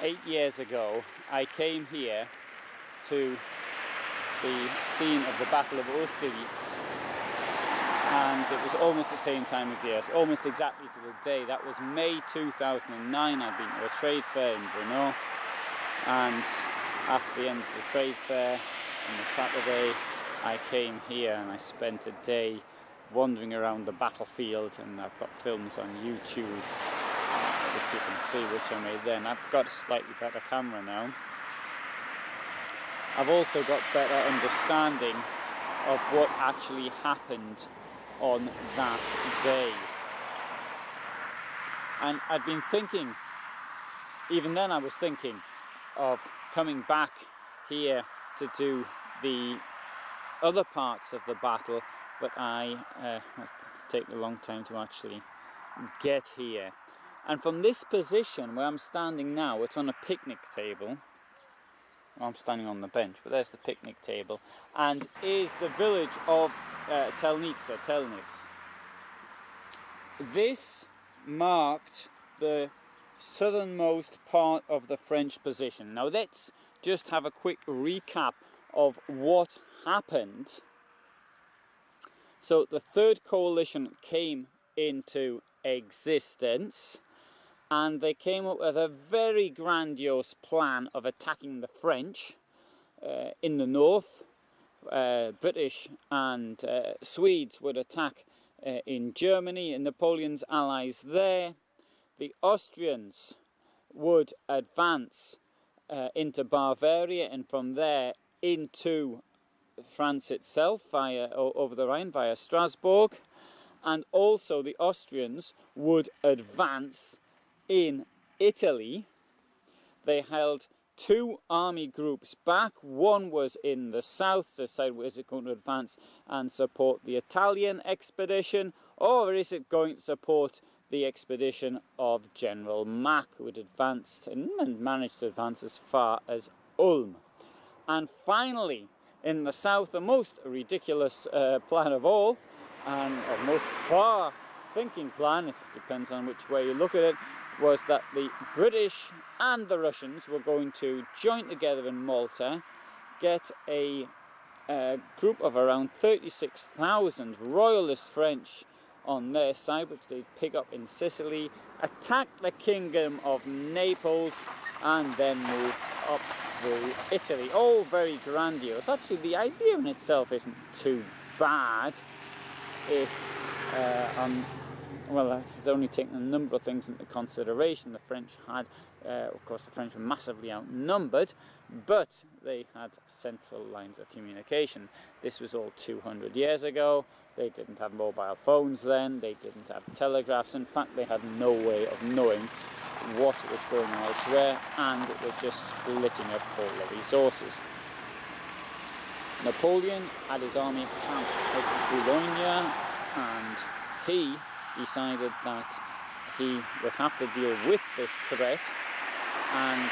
8 years ago, I came here to the scene of the Battle of Austerlitz, and it was almost the same time of year, almost exactly to the day. That was May 2009. I'd been to a trade fair in Brno, and after the end of the trade fair on the Saturday, I came here and I spent a day wandering around the battlefield, and I've got films on YouTube which you can see, which I made then. I've got a slightly better camera now. I've also got better understanding of what actually happened on that day. And I'd been thinking, even then I was thinking of coming back here to do the other parts of the battle, but it's taken a long time to actually get here. And from this position where I'm standing now, it's on a picnic table. I'm standing on the bench, but there's the picnic table, and is the village of Telnitz. This marked the southernmost part of the French position. Now let's just have a quick recap of what happened. So the Third Coalition came into existence, and they came up with a very grandiose plan of attacking the French in the north. British and Swedes would attack in Germany and Napoleon's allies there. The Austrians would advance into Bavaria, and from there into France itself over the Rhine via Strasbourg. And also the Austrians would advance in Italy. They held two army groups back. One was in the south to decide, is it going to advance and support the Italian expedition, or is it going to support the expedition of General Mack, who had advanced and managed to advance as far as Ulm. And finally, in the south, the most ridiculous plan of all, and a most far-thinking plan, if it depends on which way you look at it, was that the British and the Russians were going to join together in Malta, get a group of around 36,000 royalist French on their side, which they'd pick up in Sicily, attack the Kingdom of Naples, and then move up through Italy. All very grandiose. Actually, the idea in itself isn't too bad if well, I've only taken a number of things into consideration. The French had, of course, the French were massively outnumbered, but they had central lines of communication. This was all 200 years ago. They didn't have mobile phones then. They didn't have telegraphs. In fact, they had no way of knowing what was going on elsewhere, and it was just splitting up all the resources. Napoleon had his army camped at Boulogne, and he decided that he would have to deal with this threat, and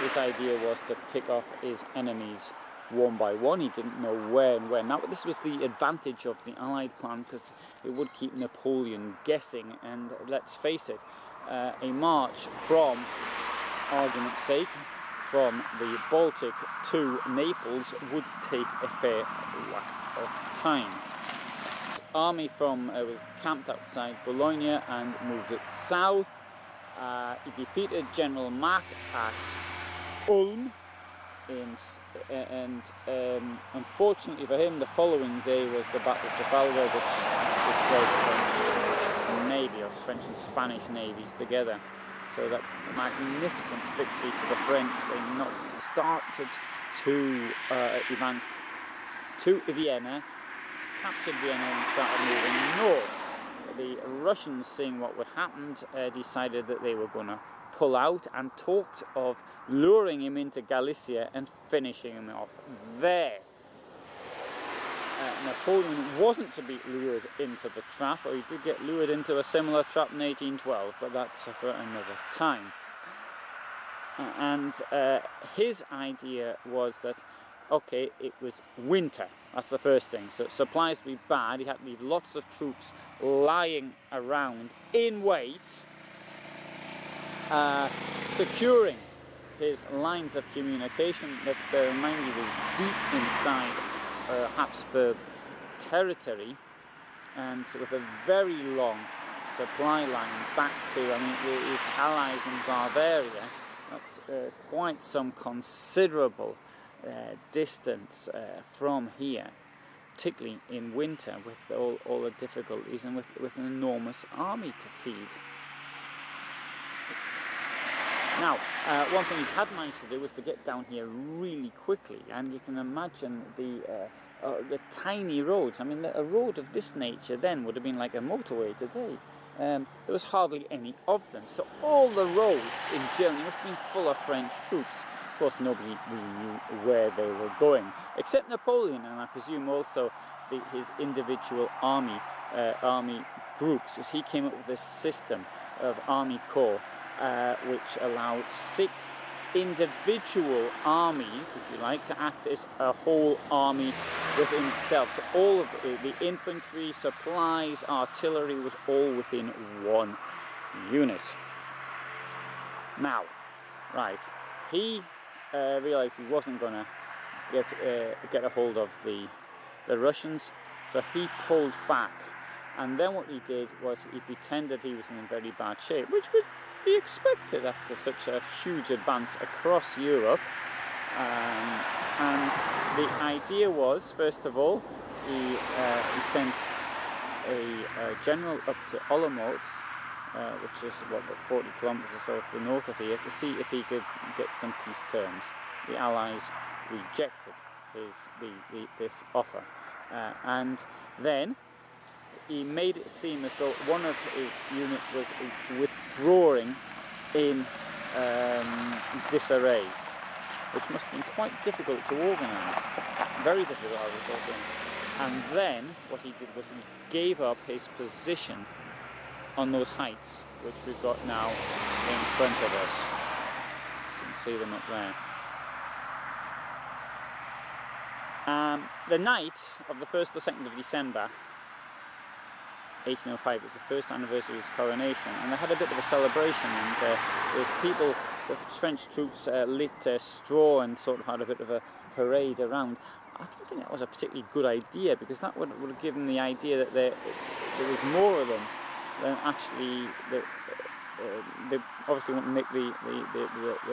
his idea was to pick off his enemies one by one. He didn't know where and when. Now, this was the advantage of the Allied plan, because it would keep Napoleon guessing, and let's face it, a march from, argument's sake, from the Baltic to Naples would take a fair whack of time. Army was camped outside Bologna and moved it south. He defeated General Mack at Ulm, and unfortunately for him, the following day was the Battle of Trafalgar, which destroyed the French Navy, or French and Spanish navies together. So that magnificent victory for the French. They started to advance to Vienna, captured Vienna, and started moving north. The Russians, seeing what would happen, decided that they were going to pull out, and talked of luring him into Galicia and finishing him off there. Napoleon wasn't to be lured into the trap, or he did get lured into a similar trap in 1812, but that's for another time. And his idea was that, okay, it was winter. That's the first thing. So supplies would be bad. He had to leave lots of troops lying around in wait, securing his lines of communication. Let's bear in mind he was deep inside Habsburg territory, and so with a very long supply line back to, I mean, his allies in Bavaria. That's quite some considerable distance from here, particularly in winter with all the difficulties and with an enormous army to feed. Now, one thing he had managed to do was to get down here really quickly, and you can imagine the tiny roads. I mean, a road of this nature then would have been like a motorway today. There was hardly any of them, so all the roads in Germany must have been full of French troops. Of course, nobody really knew where they were going, except Napoleon, and I presume also his individual army groups, as he came up with this system of army corps, which allowed 6 individual armies, if you like, to act as a whole army within itself. So all of the infantry, supplies, artillery was all within one unit. Now, right, he realised he wasn't going to get a hold of the Russians, so he pulled back. And then what he did was he pretended he was in very bad shape, which would be expected after such a huge advance across Europe. And the idea was, first of all, he sent a general up to Olomouc, which is about 40 kilometers or so to the north of here, to see if he could get some peace terms. The Allies rejected this offer, and then he made it seem as though one of his units was withdrawing in disarray, which must have been quite difficult to organise. Very difficult, I would think. And then what he did was he gave up his position on those heights, which we've got now in front of us. So you can see them up there. The night of the 1st or 2nd of December 1805 was the first anniversary of his coronation, and they had a bit of a celebration, and there was people, the French troops lit straw and sort of had a bit of a parade around. I don't think that was a particularly good idea, because that would have given the idea that there was more of them than actually they obviously wouldn't make the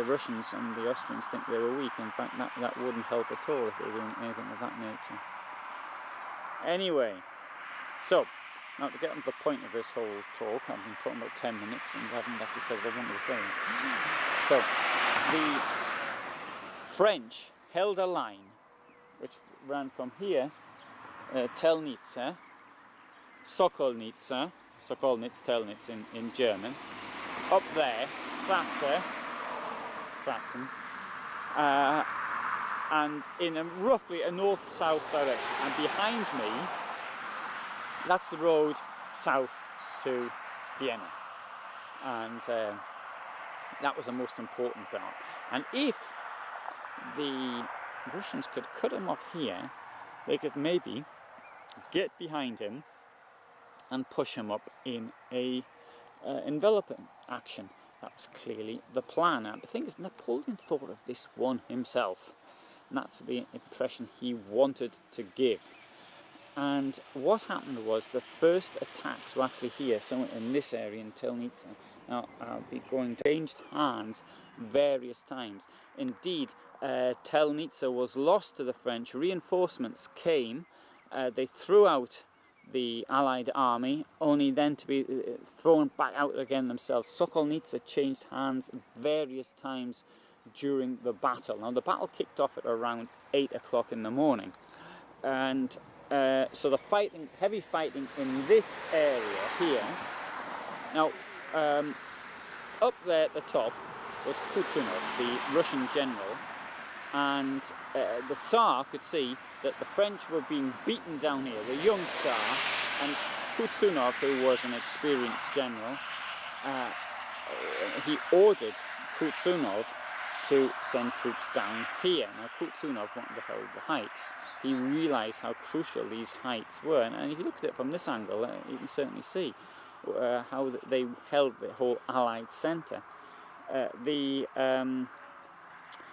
Russians and the Austrians think they were weak. In fact, that wouldn't help at all if they were doing anything of that nature. Anyway, so now to get on to the point of this whole talk, I've been talking about 10 minutes and I haven't actually said what I wanted to say. So, the French held a line which ran from here, Telnitz, Sokolnitz, Telnitz in German, up there, Prazen, and in roughly a north-south direction, and behind me, that's the road south to Vienna, and that was the most important part. And if the Russians could cut him off here, they could maybe get behind him and push him up in a enveloping action. That was clearly the plan. And the thing is, Napoleon thought of this one himself, and that's the impression he wanted to give. And what happened was the first attacks were actually here, somewhere in this area in Telnitz. Now, I'll be going to changed hands various times. Indeed, Telnitz was lost to the French. Reinforcements came. They threw out the Allied army, only then to be thrown back out again themselves. Sokolnitz changed hands various times during the battle. Now, the battle kicked off at around 8 o'clock in the morning. And so the fighting, heavy fighting in this area here. Now, up there at the top was Kutuzov, the Russian general, and the Tsar could see that the French were being beaten down here, the young Tsar, and Kutuzov, who was an experienced general, he ordered Kutuzov to send troops down here. Now, Kutuzov wanted to hold the heights. He realised how crucial these heights were, and if you look at it from this angle, you can certainly see how they held the whole Allied centre. The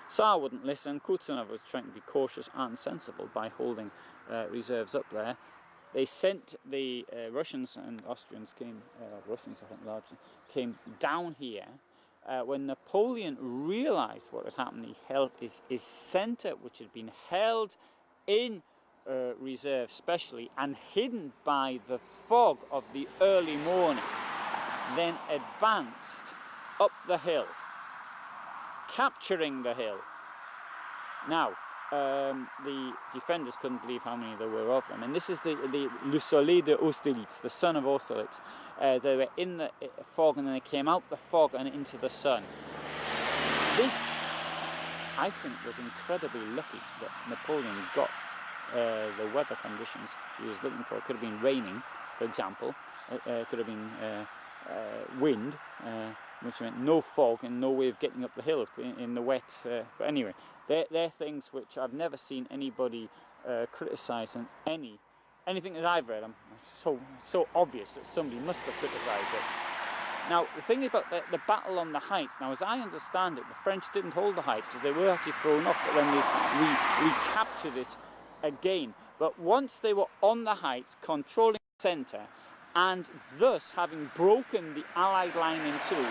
Tsar wouldn't listen. Kuznetsov was trying to be cautious and sensible by holding reserves up there. They sent the Russians and Austrians Russians I think largely, came down here. When Napoleon realised what had happened, he held his centre, which had been held in reserve specially and hidden by the fog of the early morning, then advanced up the hill, capturing the hill. Now, the defenders couldn't believe how many there were of them, and this is Le Soleil de Austerlitz, the sun of Austerlitz. They were in the fog, and then they came out the fog and into the sun. This, I think, was incredibly lucky that Napoleon got the weather conditions he was looking for. It could have been raining, for example. It could have been wind, which meant no fog and no way of getting up the hill in the wet. But anyway, they're things which I've never seen anybody criticise in anything that I've read. It's so obvious that somebody must have criticised it. Now, the thing about the battle on the heights, now as I understand it, the French didn't hold the heights because they were actually thrown off, but then they recaptured it again. But once they were on the heights, controlling the centre, and thus having broken the Allied line in two,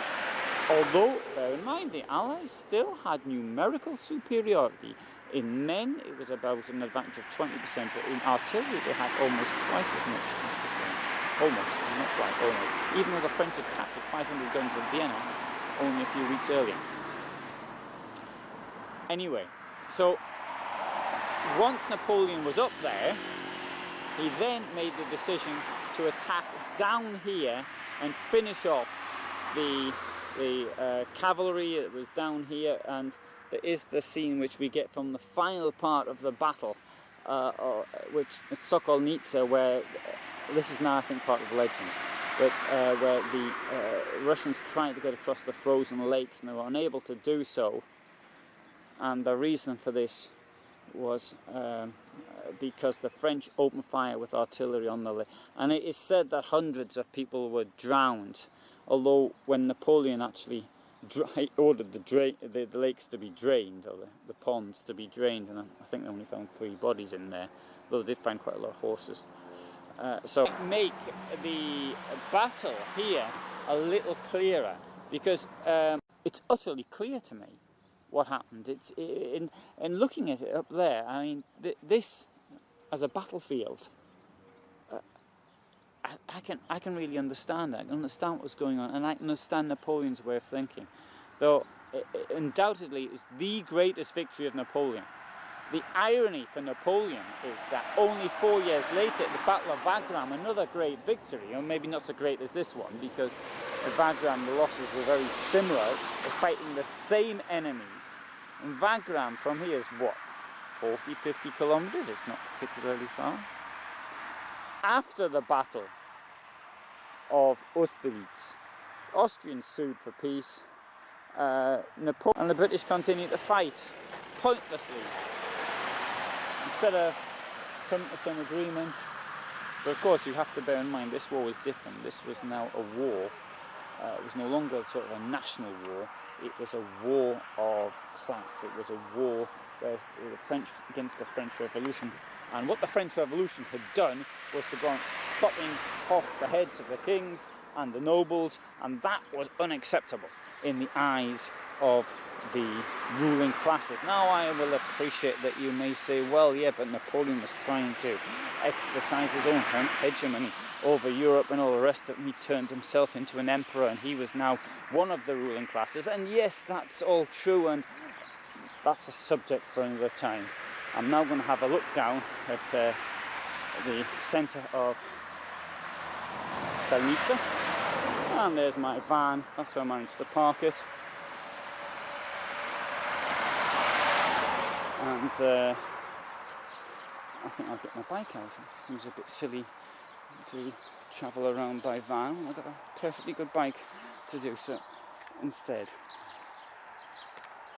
although, bear in mind, the Allies still had numerical superiority. In men, it was about an advantage of 20%, but in artillery, they had almost twice as much as the French. Almost, not quite, almost. Even though the French had captured 500 guns in Vienna only a few weeks earlier. Anyway, so once Napoleon was up there, he then made the decision to attack down here and finish off the cavalry that was down here, and there is the scene which we get from the final part of the battle, which at Sokolnitsa, where this is now I think part of legend, but where the Russians tried to get across the frozen lakes and they were unable to do so, and the reason for this was because the French opened fire with artillery on the lake, and it is said that hundreds of people were drowned. Although when Napoleon actually ordered the lakes to be drained, or the ponds to be drained, and I think they only found 3 bodies in there, though they did find quite a lot of horses. So make the battle here a little clearer, because it's utterly clear to me what happened. It's in looking at it up there. I mean, this as a battlefield, I can really understand that. I can understand what was going on, and I can understand Napoleon's way of thinking. Though undoubtedly it's the greatest victory of Napoleon. The irony for Napoleon is that only 4 years later, at the Battle of Wagram, another great victory, or maybe not so great as this one, because at Wagram the losses were very similar. They're fighting the same enemies. And Wagram from here is what, 40, 50 kilometers? It's not particularly far. After the Battle of Austerlitz, Austrians sued for peace. Napoleon and the British continued to fight pointlessly instead of coming to some agreement. But of course, you have to bear in mind this war was different. This was now a war. It was no longer sort of a national war. It was a war of class. It was a war where the French against the French Revolution. And what the French Revolution had done was to go on chopping off the heads of the kings and the nobles, and that was unacceptable in the eyes of the ruling classes. Now I will appreciate that you may say, well, yeah, but Napoleon was trying to exercise his own hegemony over Europe and all the rest of it. He turned himself into an emperor, and he was now one of the ruling classes. And yes, that's all true, and that's a subject for another time. I'm now going to have a look down at the centre of Austerlitz, and there's my van. That's how I managed to park it. And I think I'll get my bike out. It seems a bit silly to travel around by van. I've got a perfectly good bike to do so instead.